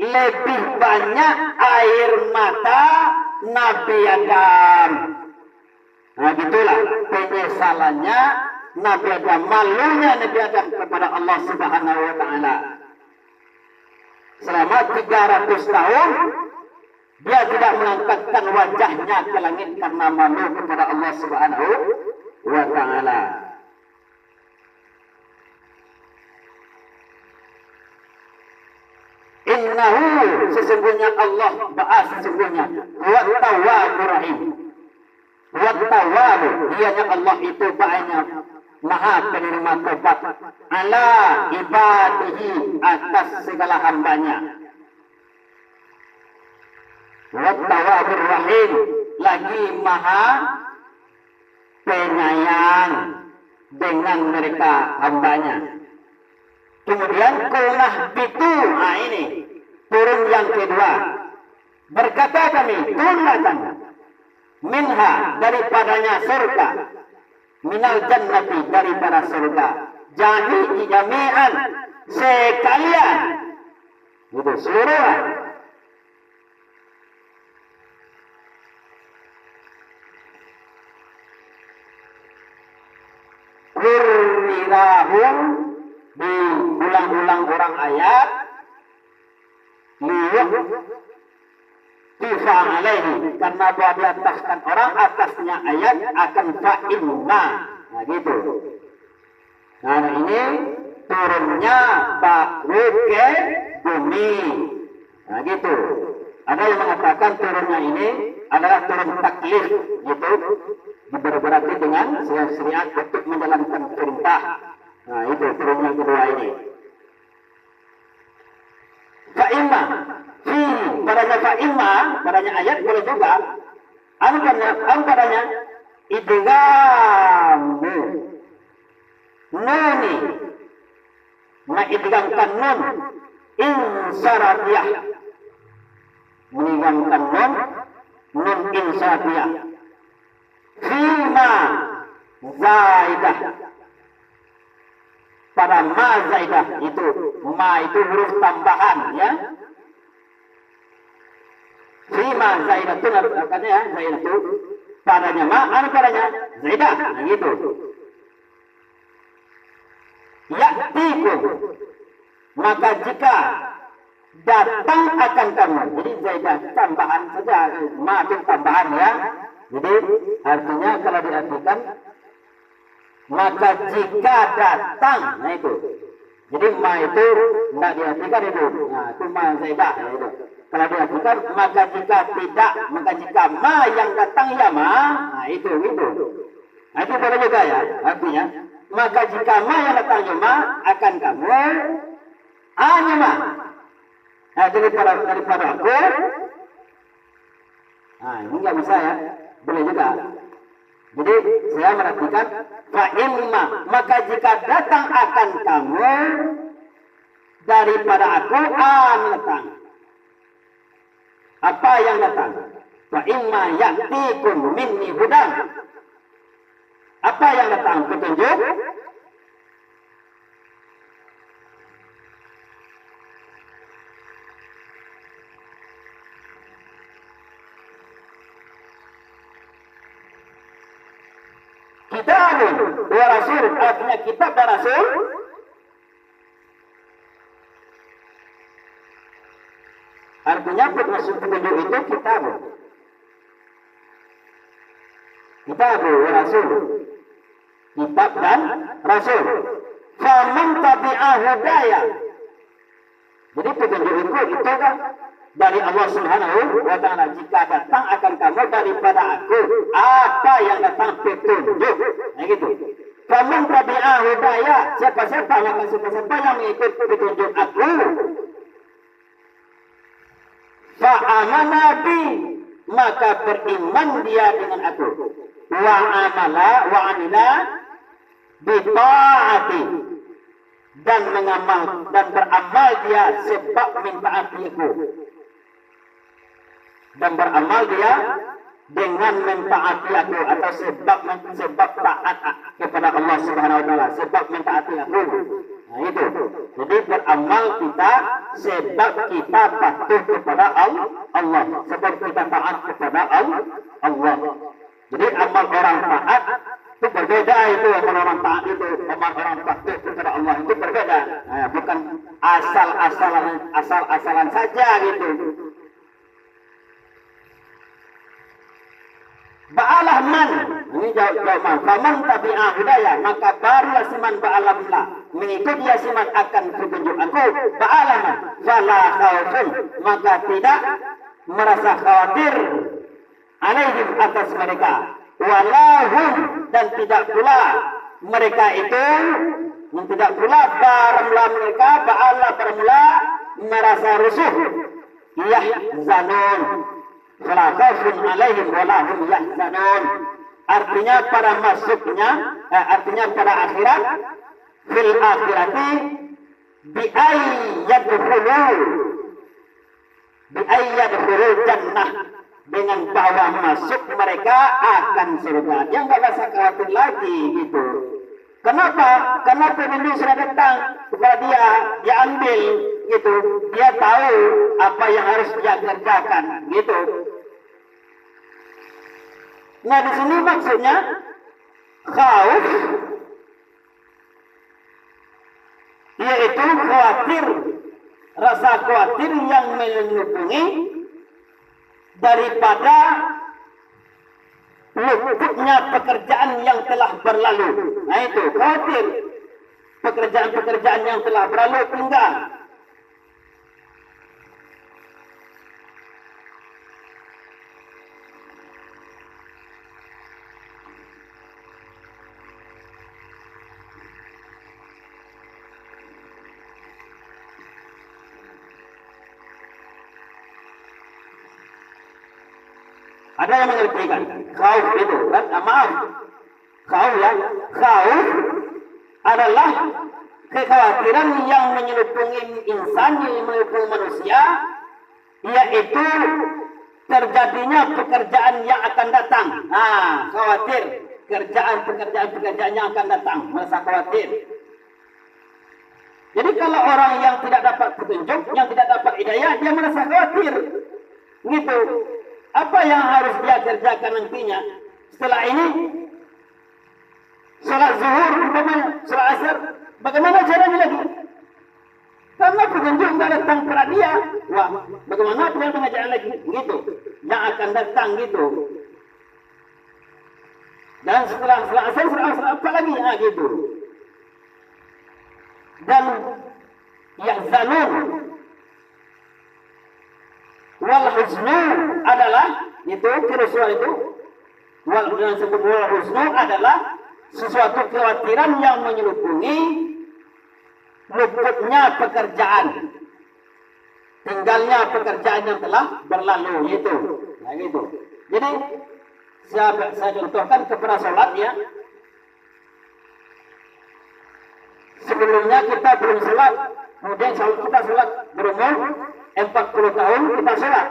lebih banyak air mata Nabi Adam. Nah gitulah penyesalannya Nabi Adam, malunya Nabi Adam kepada Allah Subhanahu wa ta'ala. Selama 300 tahun dia tidak mengangkatkan wajahnya ke langit karena malu kepada Allah Subhanahu wa ta'ala. Innahu, sesungguhnya Allah, sesungguhnya wa tawwabur rahim. Wa tawwabu, dianya Allah itu banyak maha penerima taubat ala ibadihi, atas segala hambanya. Wa tawwabur rahim, lagi maha penyayang dengan mereka hambanya. Kemudian kulah bitu, ini turun yang kedua. Berkata kami, turunlah kami minha, daripadanya surga, minal jannati, daripada surga, jadi jami'an, sekalian, itu seluruh orang ayat liyuh tifa alaihi, karena bahwa di ataskan orang atasnya ayat akan fa'inna. Nah gitu. Nah ini turunnya baru ke bumi. Nah gitu. Ada yang mengatakan turunnya ini adalah turun taklif, gitu. Berarti dengan syariat untuk menjalankan perintah. Nah itu turun yang kedua ini. Fa'imma, padanya fa'imma, padanya ayat boleh juga. Padanya idgamu nuni, mengidgamkan nun insyaratiyah, menidgamkan nun insyaratiyah. Fima zaidah, pada ma zaidah itu, ma itu huruf tambahan ya. Fima zaidah itu artinya ya, zaidah itu padanya ma, padanya zaidah, nah gitu. Ya'tikum, maka jika datang akan kamu, jadi zaidah tambahan saja, ma itu tambahan ya. Jadi artinya kalau diartikan maka jika datang, nah itu. Jadi ma itu tidak diartikan itu. Nah itu ma zaidah ya itu. Kalau diartikan maka jika tidak, maka jika ma yang datang ya ma, nah itu gitu. Nah itu boleh juga ya artinya. Maka jika ma yang datang ya ma akan kamu hanya ma. Nah daripada aku. Nah ini nggak bisa ya. Boleh juga. Jadi saya menartikan fa'imma, maka jika datang akan kamu daripada aku datang. Apa yang datang? Fa'imma ya'tikum minni hudan. Apa yang datang? Petunjuk. Kitabun wa rasul, artinya kitab dan rasul. Artinya petunjuk itu kitab. Kitab wa rasul. Kitab dan rasul. Faman tabi'a hudaya. Jadi petunjuk itu kan dari Allah Subhanahu wa ta'ala. Jika datang akan kamu daripada aku, apa yang datang petunjuk. Nah gitu. Faman tabi'a hudaya, siapa-siapa yang mengikut petunjuk aku, fa'amana bi, maka beriman dia dengan aku. Wa amila bi ta'ati, dan mengamal dan beramal dia sebab mentaatiku, dan beramal dia dengan mentaati aku, atau sebab taat kepada Allah Subhanahu wa taala, sebab mentaati aku. Nah itu. Jadi beramal kita sebab kita patuh kepada Allah, sebab kita taat kepada Allah. Jadi amal orang taat itu berbeda, itu amal orang taat itu, amal orang patuh kepada Allah itu berbeda. Nah, bukan asal-asalan saja gitu. Ba'alah man, ini jawaban. Faman tabi'a hudaya, maka barulah siman ba'alah billah, mengikut dia siman akan petunjuk aku. Ba'alah man, fala khaufun, maka tidak merasa khawatir alaihim atas mereka, walahum, dan tidak pula mereka itu, tidak pula baranglah mereka ba'alah bermula merasa rusuh, yahzanun. Fala khaufun alaihim wala hum yahzanun. Artinya pada masuknya, artinya pada akhirat, fil akhirati bi ayyadkhulu jannah, dengan bahwa masuk mereka akan surga. Dia nggak rasa khawatir lagi gitu. Kenapa? Karena petunjuk sudah datang kepada dia ambil gitu. Dia tahu apa yang harus dia kerjakan gitu. Nah di sini maksudnya khauf yaitu khawatir, rasa khawatir yang melindungi daripada luputnya pekerjaan yang telah berlalu. Nah itu khawatir pekerjaan-pekerjaan yang telah berlalu tinggal. Ada yang mengertikan khauf itu kan? Maaf, khauf ya, khauf adalah kekhawatiran yang menyelupungi insan, yang menyelupungi manusia, yaitu terjadinya pekerjaan yang akan datang. Nah, khawatir pekerjaan yang akan datang, merasa khawatir. Jadi kalau orang yang tidak dapat petunjuk, yang tidak dapat hidayah, dia merasa khawatir. Gitu. Apa yang harus dia kerjakan nantinya? Setelah ini, sholat zuhur, umpamanya, sholat asar, bagaimana caranya lagi? Karena petunjuk tidak datang kepada dia. Wah, bagaimana dia mengajar lagi? Gitu. Yang akan datang gitu. Dan setelah asar, sholat apa lagi? Nah, gitu. Dan yahzanun wal huznu adalah itu kerusuhan itu wal huznu adalah sesuatu kekhawatiran yang menyelupungi luputnya pekerjaan, tinggalnya pekerjaan yang telah berlalu itu. Nah gitu. Jadi saya contohkan kepada sholat ya. Sebelumnya kita belum sholat, kemudian kita sholat berumur 40 tahun kita sholat.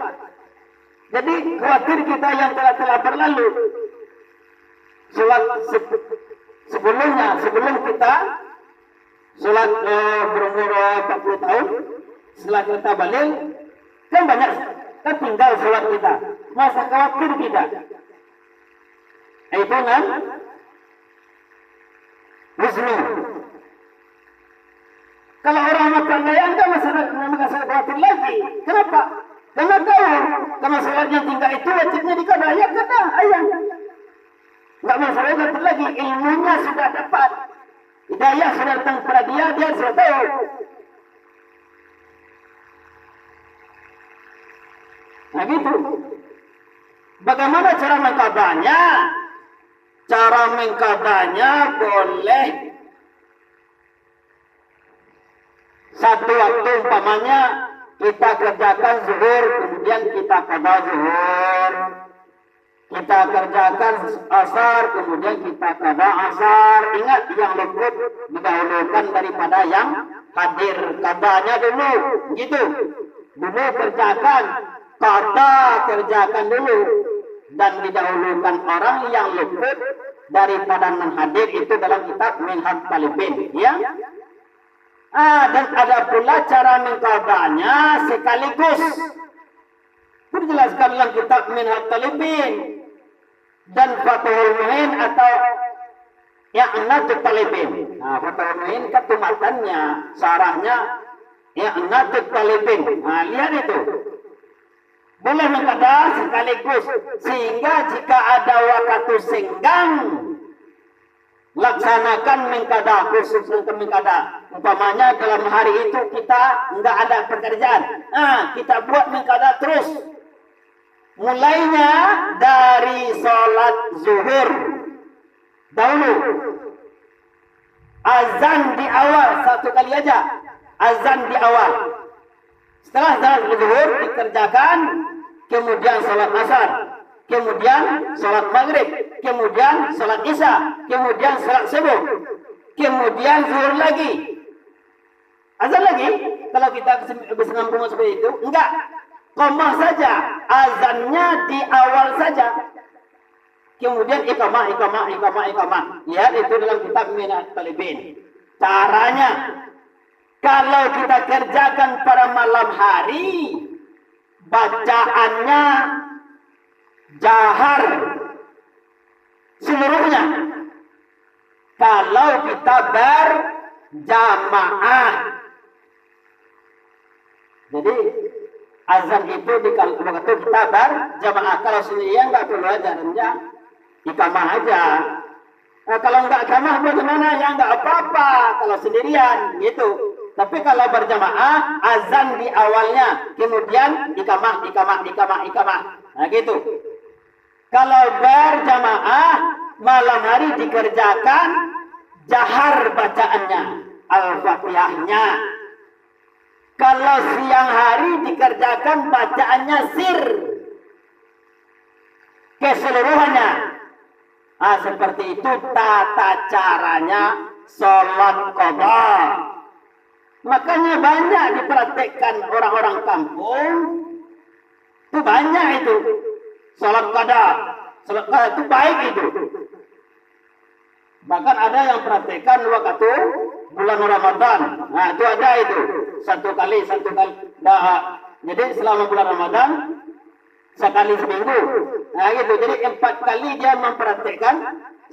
Jadi khawatir kita yang telah berlalu. Sholat sebelum kita sholat berumur 40 tahun, setelah kita balik, kan banyak kan tinggal sholat kita. Masa khawatir kita. Itu kan huznu. Kalau orang makan layan kan masalah khawatir lagi. Kenapa? Karena tahu, karena sholatnya tinggal itu wajibnya dikada, ya kada, ayah. Enggak masalah khawatir lagi, ilmunya sudah dapat. Hidayah sudah datang kepada dia sudah tahu. Nah gitu. Bagaimana cara mengkadanya? Cara mengkadanya boleh satu waktu umpamanya kita kerjakan zuhur, kemudian kita qada zuhur. Kita kerjakan asar, kemudian kita qada asar. Ingat yang luput didahulukan daripada yang hadir. Qadanya dulu, gitu. Dulu kerjakan, qada kerjakan dulu. Dan didahulukan orang yang luput daripada non hadir itu dalam kitab Minhaj Talibin, ya. Dan ada pula cara mengqadanya sekaligus. Dijelaskan dalam kitab Minhaj Talibin dan Fathul Muin atau I'natut Talibin. Nah, Fathul Muin ketumatannya, sarahnya I'natut Talibin. Nah, lihat itu. Boleh mengqada sekaligus sehingga jika ada waktu senggang laksanakan mengqada, khusus untuk mengqada. Umpamanya dalam hari itu kita enggak ada pekerjaan. Kita buat mengqada terus. Mulainya dari sholat zuhur. Dahulu. Azan di awal, satu kali aja. Azan di awal. Setelah sholat zuhur dikerjakan, kemudian sholat asar. Kemudian sholat maghrib, kemudian sholat isya, kemudian sholat subuh, kemudian zuhur lagi, azan lagi. Kalau kita bersambung seperti itu, enggak, qomah saja, azannya di awal saja, kemudian iqamah. Lihat itu dalam kitab Minhaj Talibin. Caranya, kalau kita kerjakan pada malam hari, bacaannya jahar seluruhnya. Kalau kita jamaah. Jadi azan itu di waktu kita berjamaah. Kalau sendirian nggak perlu ajarannya, ikamah aja. Nah, kalau nggak ikamah bagaimana? Ya nggak apa-apa kalau sendirian gitu. Tapi kalau berjamaah, azan di awalnya, kemudian ikamah. Nah gitu. Kalau berjamaah, malam hari dikerjakan jahar bacaannya, Al-Fatihahnya. Kalau siang hari dikerjakan bacaannya sir keseluruhannya. Nah, seperti itu tata caranya sholat qadha. Makanya banyak dipraktekkan orang-orang kampung. Itu banyak itu. Sholat qadha. Sholat qadha itu baik itu. Bahkan ada yang praktekkan waktu bulan Ramadan. Nah, itu ada itu. Satu kali. Nah, jadi selama bulan Ramadan sekali seminggu. Nah, gitu. Jadi 4 kali dia mempraktekkan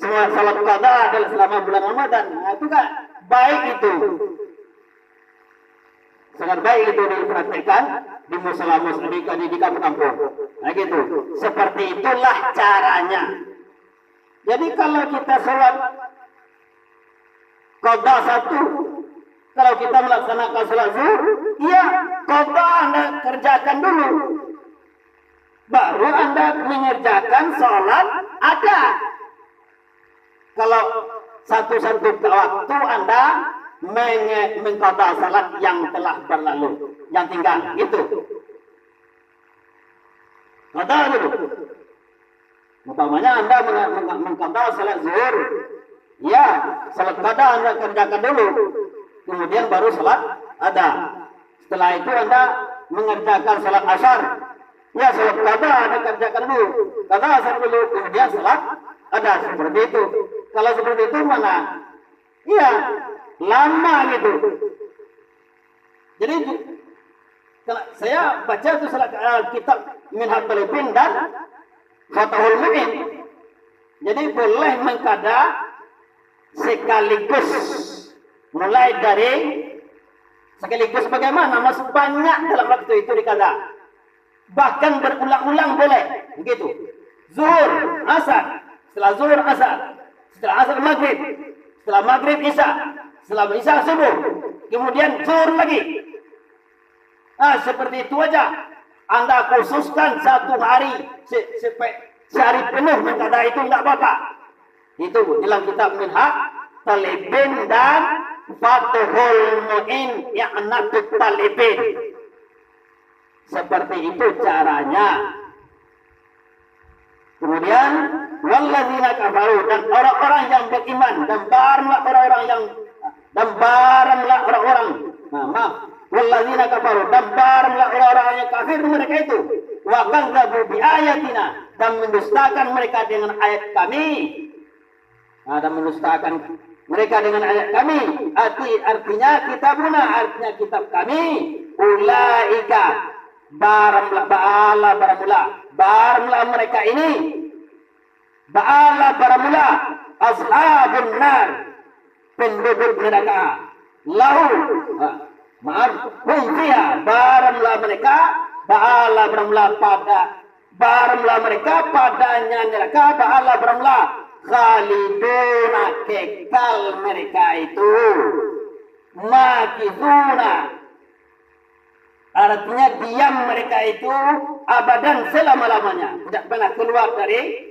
semua salat qadha adalah selama bulan Ramadan. Nah, itu kan baik itu. Sangat baik itu dipraktekkan di musala-musala di kampung-kampung. Nah, gitu. Seperti itulah caranya. Jadi kalau kita sholat qadha satu, kalau kita melaksanakan sholat zuhur, iya qadha Anda kerjakan dulu. Baru Anda mengerjakan sholat ada. Kalau satu-satu waktu Anda mengqadha sholat yang telah berlalu, yang tinggal, itu. Qadha dulu. Umpamanya Anda mengqadha salat zuhur, ya, salat qadha Anda kerjakan dulu, kemudian baru salat ada. Setelah itu Anda mengerjakan salat asar, ya, salat qadha Anda kerjakan dulu, qadha asar dulu, kemudian salat ada. Seperti itu. Kalau seperti itu mana? Iya, lama gitu. Jadi saya baca itu salat kitab Minhaj Talibin dan Fathul Mu'in. Jadi boleh mengqadha sekaligus. Mulai dari sekaligus bagaimana? Masuk banyak dalam waktu itu dikadha. Bahkan berulang-ulang boleh. Begitu. Zuhur, asar. Setelah zuhur, asar. Setelah asar, maghrib. Setelah maghrib, isya. Setelah isya, subuh. Kemudian zuhur lagi. Nah, seperti itu aja. Anda khususkan satu hari sehari penuh mengqadha itu tidak apa-apa. Itu dalam kitab Minhaj Talibin dan Fathul Mu'in I'natut Talibin. Seperti itu caranya. Kemudian walladzina kafaru, dan orang-orang yang beriman, dan baranglah orang-orang. Nah, maaf. Walladzina kafaru, dan baranglah orang-orang yang kafir mereka itu. Wa kadzdzabu bi ayatina, dan mendustakan mereka dengan ayat kami. Nah, dan mendustakan mereka dengan ayat kami. Artinya kitabuna, artinya kitab kami. Ulaika, baranglah mereka ini. Baranglah ashabun nar, penduduk neraka. Lahu, maaf, hum fiha, baranglah mereka, baranglah mereka padanya neraka, baranglah khaliduna, kekal mereka itu, makithuna, artinya diam mereka itu abadan, selama-lamanya, tidak pernah keluar dari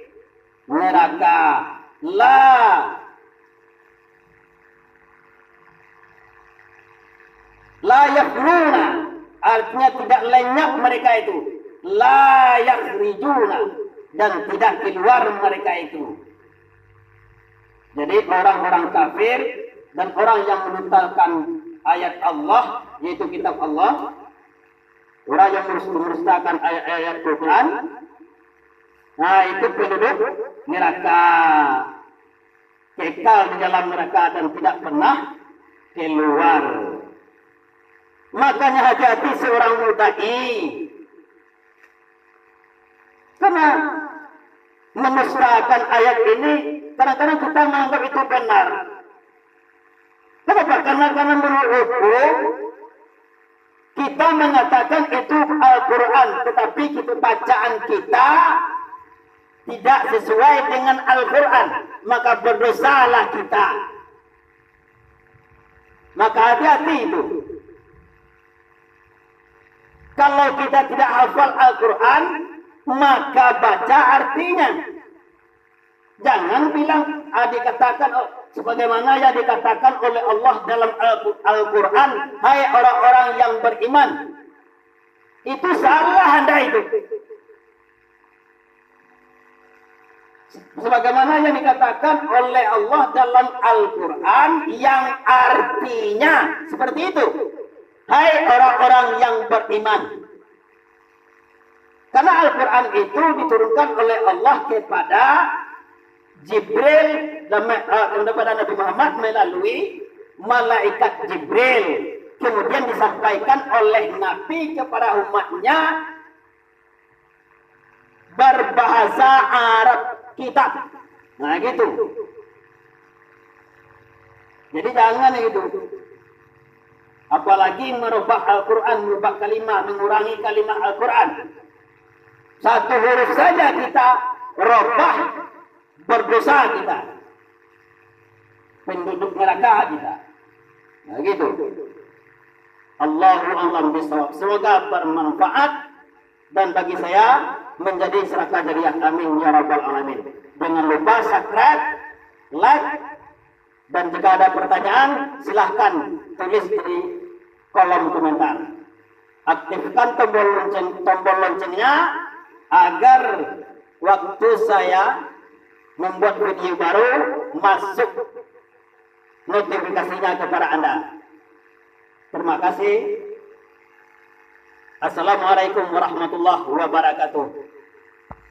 neraka. La yakhruna, artinya tidak lenyap mereka itu. La yakhrijuna, dan tidak keluar mereka itu. Jadi orang-orang kafir dan orang yang mendustakan ayat Allah, yaitu kitab Allah, orang yang mendustakan ayat-ayat Quran, nah itu penduduk neraka, kekal di dalam neraka dan tidak pernah keluar. Makanya hati-hati seorang mudai, karena mendustakan ayat ini kadang-kadang kita menganggap itu benar. Kenapa? Karena menurut hukum kita mengatakan itu Al-Quran, tetapi kita bacaan kita tidak sesuai dengan Al-Quran, maka berdosalah kita. Maka hati-hati itu. Kalau kita tidak hafal Al-Quran, maka baca artinya. Jangan bilang dikatakan sebagaimana yang dikatakan oleh Allah dalam Al-Quran, hai orang-orang yang beriman. Itu salah Anda itu. Sebagaimana yang dikatakan oleh Allah dalam Al-Quran yang artinya seperti itu. Hai orang-orang yang beriman. Karena Al-Quran itu diturunkan oleh Allah kepada Jibril kepada Nabi Muhammad melalui malaikat Jibril. Kemudian disampaikan oleh Nabi kepada umatnya berbahasa Arab kitab. Nah gitu. Jadi jangan itu. Apalagi merubah Al-Quran, merubah kalimat, mengurangi kalimat Al-Quran. Satu huruf saja kita rubah, berdosa kita. Penduduk neraka kita. Nah gitu. Allahu a'lam bishawab. Semoga bermanfaat dan bagi saya menjadi sedekah jariah. Amin ya rabbal alamin. Jangan lupa subscribe, like, dan jika ada pertanyaan silahkan tulis di kolom komentar. Aktifkan tombol loncengnya agar waktu saya membuat video baru masuk notifikasinya kepada Anda. Terima kasih. Assalamualaikum warahmatullahi wabarakatuh.